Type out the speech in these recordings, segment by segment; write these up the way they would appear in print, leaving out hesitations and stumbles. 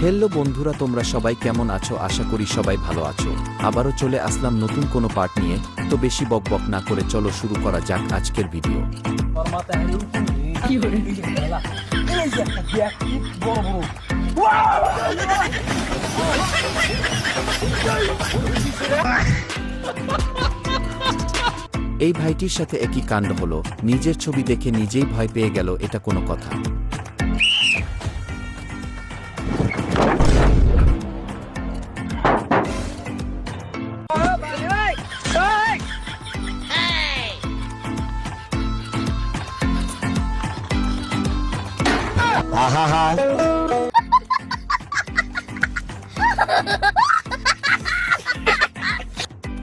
Hello বন্ধুরা, তোমরা সবাই কেমন আছো? আশা করি সবাই ভালো আছো। আবারও চলে আসলাম নতুন কোনো পার্ট নিয়ে। তো বেশি বকবক না করে চলো শুরু করা যাক আজকের ভিডিও। এই ভাইটির সাথে একই কাণ্ড হলো, নিজের ছবি দেখে নিজেই ভয় পেয়ে গেল। এটা কোনো কথা?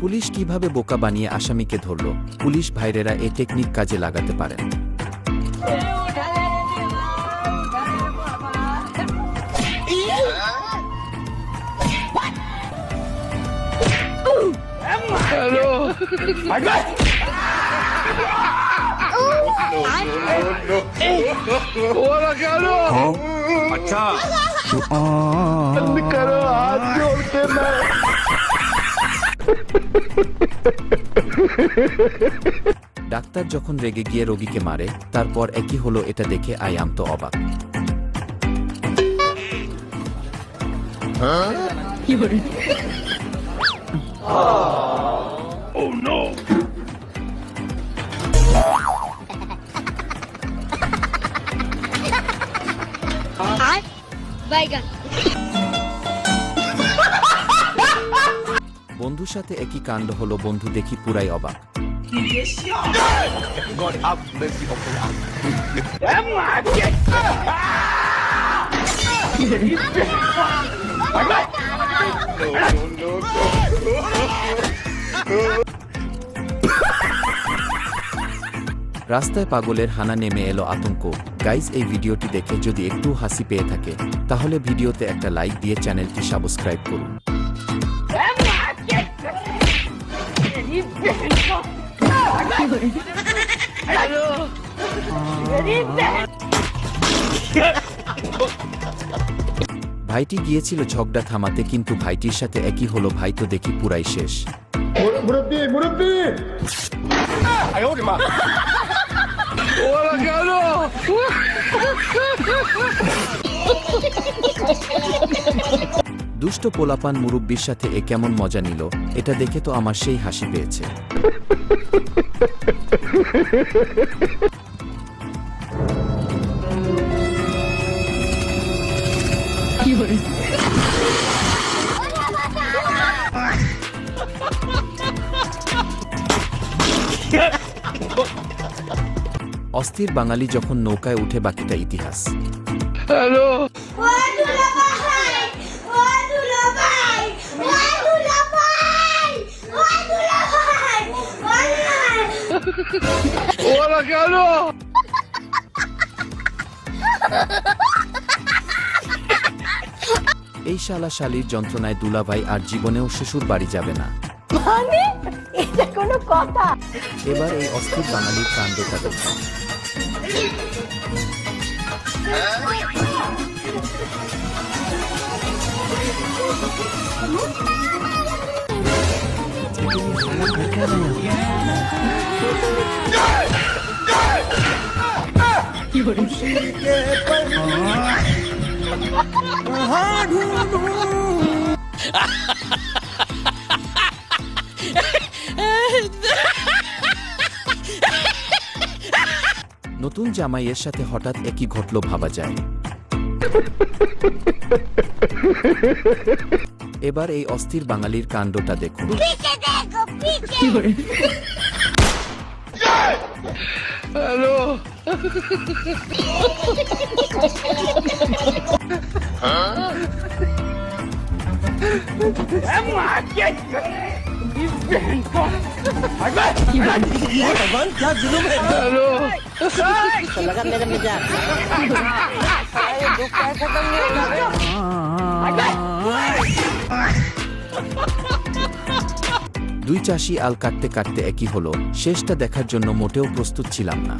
পুলিশ কিভাবে বোকা বানিয়ে আসামিকে ধরল? পুলিশ ভাইরেরা এই টেকনিক কাজে লাগাতে পারেন। ডাক্তার যখন রেগে গিয়ে রোগীকে মারে, তারপর একই হলো। এটা দেখে আম তো অবাক। বন্ধুর সাথে একই কাণ্ড হলো, বন্ধু দেখি পুরাই অবাক। রাস্তায় পাগলের হানা নেমে এলো আতঙ্ক। গাইজ, এই ভিডিওটি দেখে যদি একটু হাসি পেয়ে থাকে তাহলে ভিডিওতে একটা লাইক দিয়ে চ্যানেলটি সাবস্ক্রাইব করুন। ভাইটি গিয়েছিল ঝগড়া থামাতে, কিন্তু ভাইটির সাথে একই হলো। ভাই তো দেখি পুরাই শেষ। দুষ্ট পোলাপান মুরব্বির সাথে এ কেমন মজা নিল? এটা দেখে তো আমার সেই হাসি পেয়েছে। অস্থির বাঙালি যখন নৌকায় উঠে, বাকিটা ইতিহাস। হ্যালো, এই শালা শালির যন্ত্রণায় দুলাভাই আর জীবনেও শ্বশুর বাড়ি যাবে না। এটা কোনো কথা? এবার এই অস্থির বাঙালির কাণ্ডটা দেখুন। নতুন জামাইয়ের সাথে হঠাৎ একই ঘটল, ভাবা যায়। এবার এই অস্থির বাঙালির কাণ্ডটা দেখুন। হ্যালো, भगवान क्या जुलूम है। तो लगा मेरे मिजाज। দুই চাষি আল কাটতে কাটতে একই হলো। শেষটা দেখার জন্য মোটেও প্রস্তুত ছিলাম না।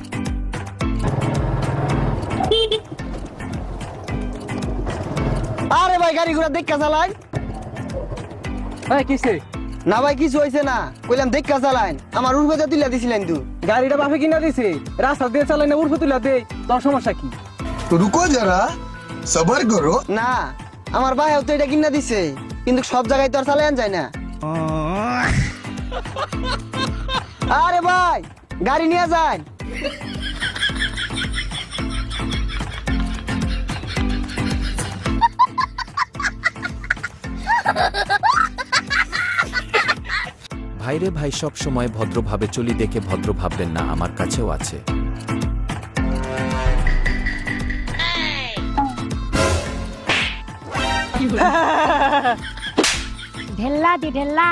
अरे ভাই গাড়ি ঘোড়া দেখা চালান। কিসে না ভাই কিছু হয়েছে না, কইলাম দেখা চালান। আমার উর্বতে তুলে দিছিলেন তো। গাড়িটা বাপে কিনা দিছে, রাস্তা দিয়ে চালাই না উর্ফে তুলা দে, তোর সমস্যা কি? तो रुको जरा सबर करो। না আমার ভাইও তো এটা কিনা দিছে, কিন্তু সব জায়গায় তো আর চালান যায় না। আরে ভাই গাড়ি নিয়ে যান। ভাইরে ভাই, সব সময় ভদ্রভাবে চলি দেখে ভদ্র ভাববেন না, আমার কাছেও আছে। ঢেল্লা দি ঢেল্লা।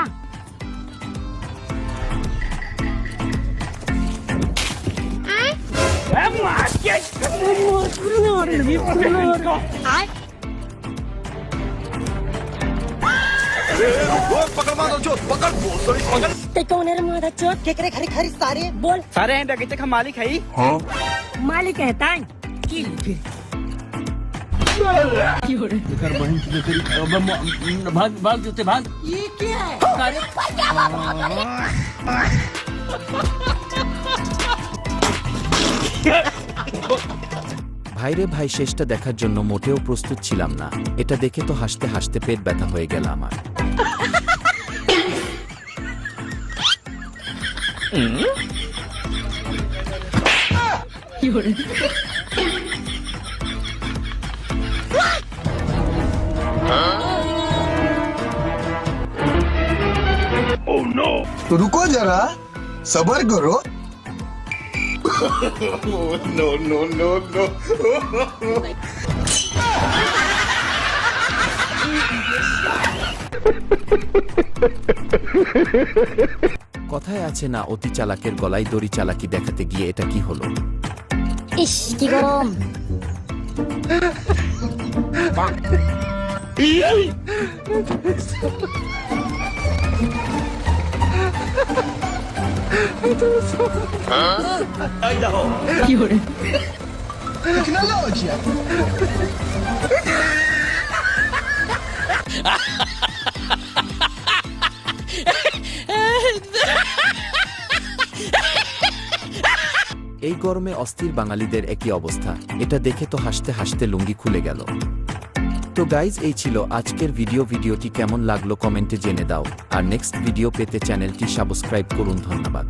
कौन मादा चोट केकरे खरी खरी सारे बोल। सारे हैं डकैते का मालिक है ही। मालिक कहता है किल फिर भाग भाग जूते भाग। ये क्या है? ভাইরে ভাই, শেষটা দেখার জন্য মোটেও প্রস্তুত ছিলাম না। এটা দেখে তো হাসতে হাসতে পেট ব্যথা হয়ে গেল আমার। तो रुको जरा सबर करो। No no no no. কথায় আছে না, অতি চালাকের গলায় দড়ি। চালাকি দেখাতে গিয়ে এটা কি হলো? ইস কি গরম। टेक्नोलॉजी এই গরমে অস্থির বাঙালিদের একই অবস্থা। এটা দেখে তো হাসতে হাসতে লুঙ্গি খুলে গেল। তো গাইজ, এই ছিল আজকের ভিডিওটি কেমন লাগলো কমেন্টে জেনে দাও। আর নেক্সট ভিডিও পেতে চ্যানেলটি সাবস্ক্রাইব করুন। ধন্যবাদ।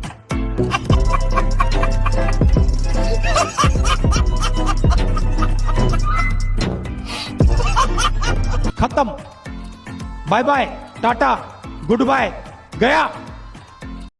खत्म। Bye bye, tata, goodbye, गया।